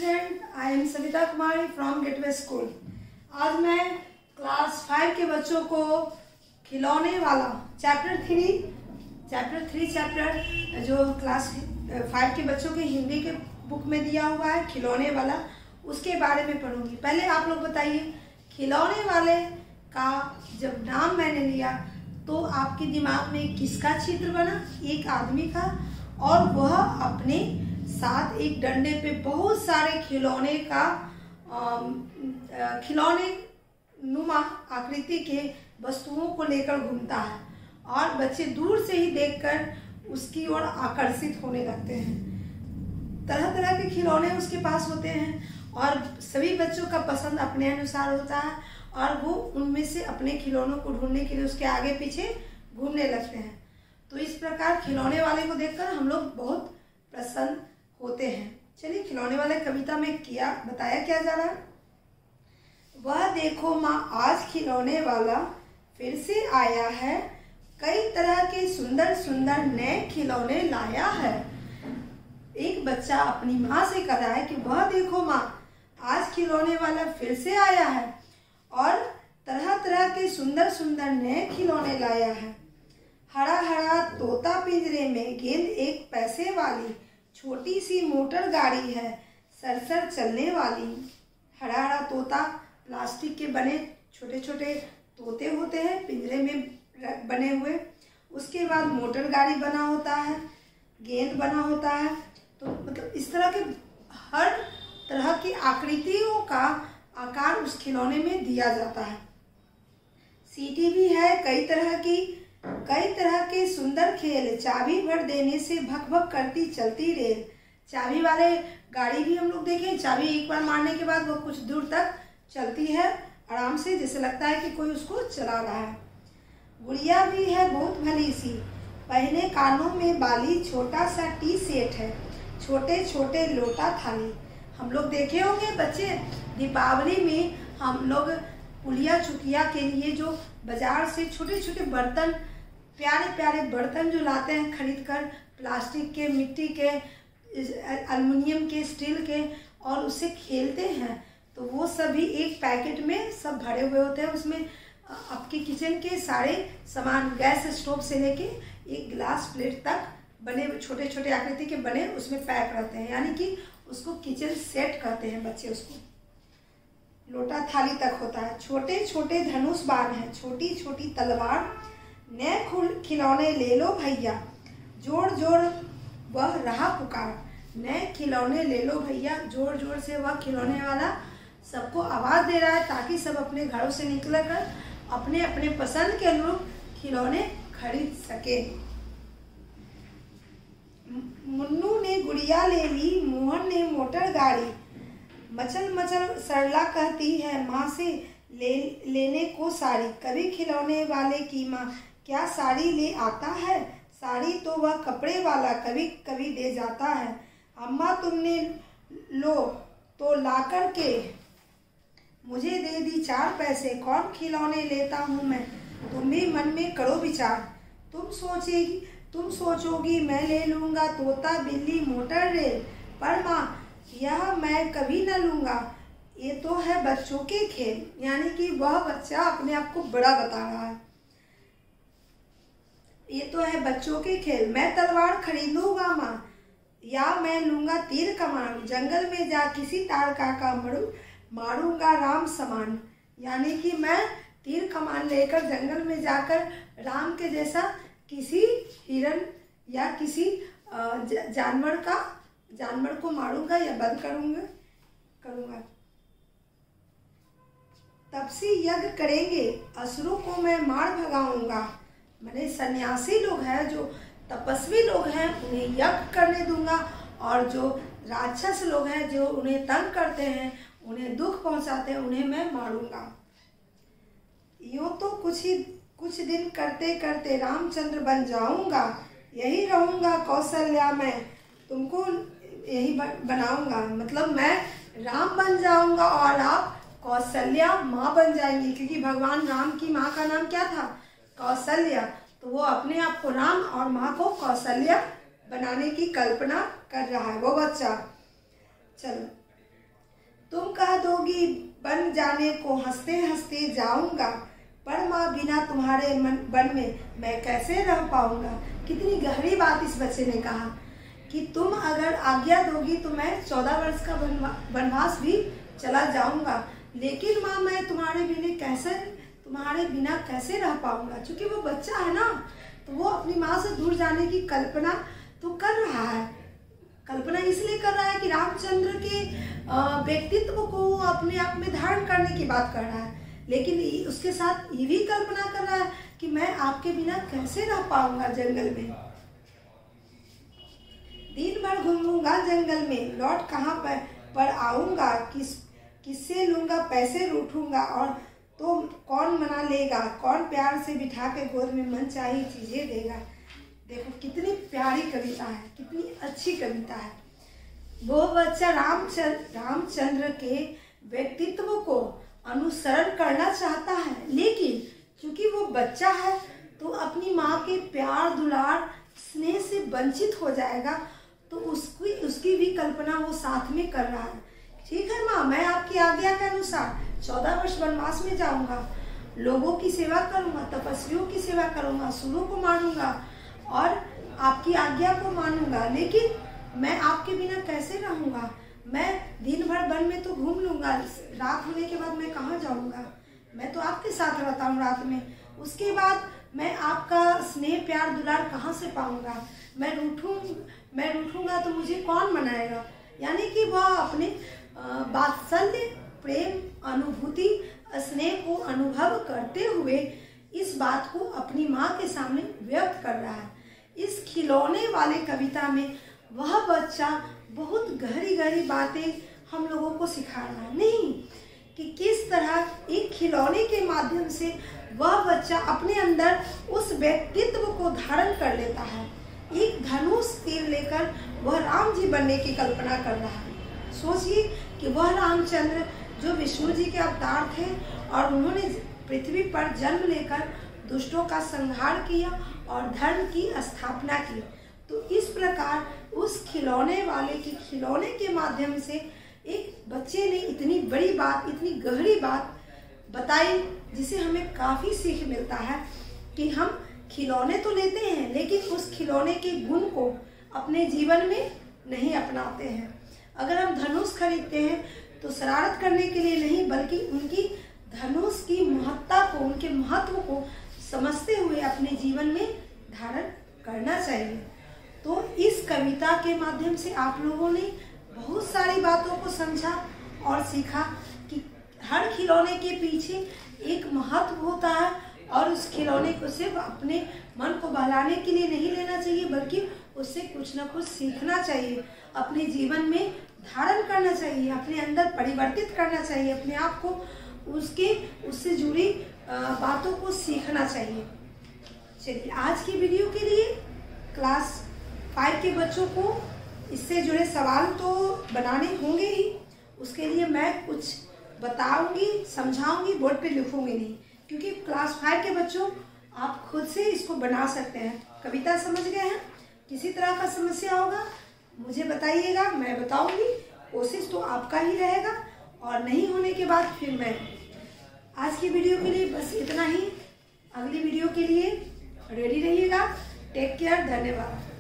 Student, I am Savita Kumari from gateway school. आज मैं class 5 के बच्चों को खिलौने वाला चैप्टर 3 जो क्लास 5 के बच्चों के हिंदी के बुक में दिया हुआ है खिलौने वाला, उसके बारे में पढ़ूंगी। पहले आप लोग बताइए, खिलौने वाले का जब नाम मैंने लिया तो आपके दिमाग में किसका चित्र बना? एक आदमी का, और वह अपने साथ एक डंडे पे बहुत सारे खिलौने नुमा आकृति के वस्तुओं को लेकर घूमता है और बच्चे दूर से ही देखकर उसकी ओर आकर्षित होने लगते हैं। तरह तरह के खिलौने उसके पास होते हैं और सभी बच्चों का पसंद अपने अनुसार होता है और वो उनमें से अपने खिलौनों को ढूंढने के लिए उसके आगे पीछे घूमने लगते हैं। तो इस प्रकार खिलौने वाले को देखकर हम लोग बहुत प्रसन्न होते हैं। चलिए, खिलौने वाले कविता में बताया क्या जा रहा है। वह देखो माँ, आज खिलौने वाला फिर से आया है, कई तरह के सुंदर सुंदर नए खिलौने लाया है। एक बच्चा अपनी माँ से कह रहा है कि वह देखो माँ, आज खिलौने वाला फिर से आया है और तरह तरह के सुंदर सुंदर नए खिलौने लाया है। हरा हरा तोता पिंजरे में, गेंद एक पैसे वाली, छोटी सी मोटर गाड़ी है सरसर चलने वाली। हरा हरा तोता प्लास्टिक के बने छोटे छोटे तोते होते हैं पिंजरे में बने हुए। उसके बाद मोटर गाड़ी बना होता है, गेंद बना होता है। तो मतलब इस तरह के हर तरह की आकृतियों का आकार उस खिलौने में दिया जाता है। सीटी भी है कई तरह के सुंदर खेल, चाबी भर देने से भक भक करती चलती रेल। चाबी वाले गाड़ी भी हम लोग देखें, चाबी एक बार मारने के बाद वो कुछ दूर तक चलती है आराम से, जैसे लगता है कि कोई उसको चला रहा है। गुड़िया भी है बहुत भली सी, पहने कानों में बाली, छोटा सा टी सेट है, छोटे छोटे लोटा थाली। हम लोग देखे होंगे बच्चे, दीपावली में हम लोग पुलिया चुकिया के लिए जो बाजार से छोटे छोटे बर्तन, प्यारे प्यारे बर्तन जो लाते हैं खरीद कर, प्लास्टिक के, मिट्टी के, एल्युमिनियम के, स्टील के, और उससे खेलते हैं। तो वो सभी एक पैकेट में सब भरे हुए होते हैं। उसमें आपके किचन के सारे सामान, गैस स्टोव से लेके एक गिलास प्लेट तक बने छोटे छोटे आकृति के बने उसमें पैक रहते हैं, यानी कि उसको किचन सेट कहते हैं बच्चे उसको। लोटा थाली तक होता है। छोटे छोटे धनुष बाण है, छोटी छोटी तलवार, नए खिलौने ले लो भैया, जोर जोर वह रहा पुकार। नए खिलौने ले लो भैया, जोर जोर से वह खिलौने वाला सबको आवाज़ दे रहा है ताकि सब अपने घरों से निकल कर अपने अपने पसंद के अनुरूप खिलौने खरीद सके। मुन्नू ने गुड़िया ले ली, मोहन ने मोटर गाड़ी, मचल मचल सरला कहती है माँ से लेने को साड़ी। कभी खिलौने वाले की माँ क्या साड़ी ले आता है, साड़ी तो वह कपड़े वाला कभी कभी दे जाता है। अम्मा तुमने लो तो ला कर के मुझे दे दी 4 पैसे, कौन खिलौने लेता हूँ मैं, तुम भी मन में करो विचार। तुम सोचोगी मैं ले लूँगा तोता बिल्ली मोटर रेल, पर माँ यह मैं कभी न लूँगा, ये तो है बच्चों के खेल। यानी कि वह बच्चा अपने आप को बड़ा बता रहा है। ये तो है बच्चों के खेल। मैं तलवार खरीदूंगा माँ, या मैं लूँगा तीर कमान, जंगल में जा किसी तारका का मारूंगा राम समान। यानी कि मैं तीर कमान लेकर जंगल में जाकर राम के जैसा किसी हिरण या किसी जानवर को मारूंगा या वध करूंगा। तपसी यज्ञ करेंगे, असुरों को मैं मार भगाऊंगा। मैंने सन्यासी लोग हैं, जो तपस्वी लोग हैं, उन्हें यज्ञ करने दूंगा, और जो राक्षस लोग हैं जो उन्हें तंग करते हैं, उन्हें दुख पहुंचाते हैं, उन्हें मैं मारूंगा। यूँ तो कुछ दिन करते करते रामचंद्र बन जाऊंगा, यही रहूंगा कौशल्या मैं, तुमको यही बनाऊंगा। मतलब मैं राम बन जाऊंगा और आप कौशल्या माँ बन जाएंगी, क्योंकि भगवान राम की माँ का नाम क्या था? कौशल्या। तो वो अपने आप को राम और माँ को कौशल्या बनाने की कल्पना कर रहा है वो बच्चा। चलो, तुम कह दोगी बन जाने को हंसते हंसते जाऊंगा, पर माँ बिना तुम्हारे बन में मैं कैसे रह पाऊंगा। कितनी गहरी बात इस बच्चे ने कहा कि तुम अगर आज्ञा दोगी तो मैं 14 वर्ष का वनवास भी चला जाऊंगा, लेकिन माँ मैं तुम्हारे बिना कैसे रह पाऊंगा। क्योंकि वो बच्चा है ना, तो वो अपनी माँ से दूर जाने की कल्पना तो कर रहा है। कल्पना इसलिए कर रहा है कि रामचंद्र के व्यक्तित्व को अपने आप में धारण करने की बात कर रहा है, लेकिन उसके साथ ये भी कल्पना कर रहा है कि मैं आपके बिना कैसे रह पाऊंगा जंगल में। दिन भर घूमूंगा जंगल में, लौट कहाँ पर आऊंगा, किससे लूंगा पैसे, रूठूंगा और तो कौन मना लेगा, कौन प्यार से बिठा के गोद में मन चाहिए चीजें देगा। देखो कितनी प्यारी कविता है, कितनी अच्छी कविता है। वो बच्चा रामचंद्र के व्यक्तित्व को अनुसरण करना चाहता है, लेकिन क्योंकि वो बच्चा है तो अपनी माँ के प्यार दुलार स्नेह से वंचित हो जाएगा, तो उसकी भी कल्पना वो साथ में कर रहा है। ठीक है माँ, मैं आपकी आज्ञा के अनुसार 14 वर्ष वनवास में जाऊंगा, लोगों की सेवा करूंगा, तपस्वियों की सेवा करूंगा, सुरों को मानूंगा और आपकी आज्ञा को मानूंगा, लेकिन मैं आपके बिना कैसे रहूंगा। मैं दिन भर वन में तो घूम लूंगा, रात होने के बाद मैं कहाँ जाऊंगा। मैं तो आपके साथ रहता हूँ रात में, उसके बाद मैं आपका स्नेह प्यार दुलार कहाँ से पाऊंगा। मैं रूठूंगा तो मुझे कौन मनाएगा। यानी कि वह अपने वात्सल्य प्रेम अनुभूति स्नेह को अनुभव करते हुए इस बात को अपनी माँ के सामने व्यक्त कर रहा है। इस खिलौने वाले कविता में वह बच्चा बहुत गहरी गहरी बातें हम लोगों को सिखा रहा है, नहीं कि किस तरह एक खिलौने के माध्यम से वह बच्चा अपने अंदर उस व्यक्तित्व को धारण कर लेता है। एक धनुष तीर लेकर वह राम जी बनने की कल्पना कर रहा है। सोचिए कि वह रामचंद्र जो विष्णु जी के अवतार थे और उन्होंने पृथ्वी पर जन्म लेकर दुष्टों का संहार किया और धर्म की स्थापना की, तो इस प्रकार उस खिलौने वाले के खिलौने के माध्यम से एक बच्चे ने इतनी बड़ी बात, इतनी गहरी बात बताई, जिसे हमें काफ़ी सीख मिलता है कि हम खिलौने तो लेते हैं लेकिन उस खिलौने के गुण को अपने जीवन में नहीं अपनाते हैं। अगर हम धनुष खरीदते हैं तो शरारत करने के लिए नहीं, बल्कि उनकी धनुष की महत्ता को, उनके महत्व को समझते हुए अपने जीवन में धारण करना चाहिए। तो इस कविता के माध्यम से आप लोगों ने बहुत सारी बातों को समझा और सीखा कि हर खिलौने के पीछे एक महत्व होता है और उस खिलौने को सिर्फ अपने मन को बहलाने के लिए नहीं लेना चाहिए, बल्कि उससे कुछ ना कुछ सीखना चाहिए, अपने जीवन में धारण करना चाहिए, अपने अंदर परिवर्तित करना चाहिए, अपने आप को उससे जुड़ी बातों को सीखना चाहिए। चलिए, आज की वीडियो के लिए क्लास 5 के बच्चों को इससे जुड़े सवाल तो बनाने होंगे ही, उसके लिए मैं कुछ बताऊंगी, समझाऊंगी, बोर्ड पे लिखूंगी नहीं, क्योंकि क्लास 5 के बच्चों आप खुद से इसको बना सकते हैं। कविता समझ गए हैं? किसी तरह का समस्या होगा मुझे बताइएगा, मैं बताऊंगी, कोशिश तो आपका ही रहेगा, और नहीं होने के बाद फिर मैं। आज की वीडियो के लिए बस इतना ही। अगली वीडियो के लिए रेडी रहिएगा। टेक केयर, धन्यवाद।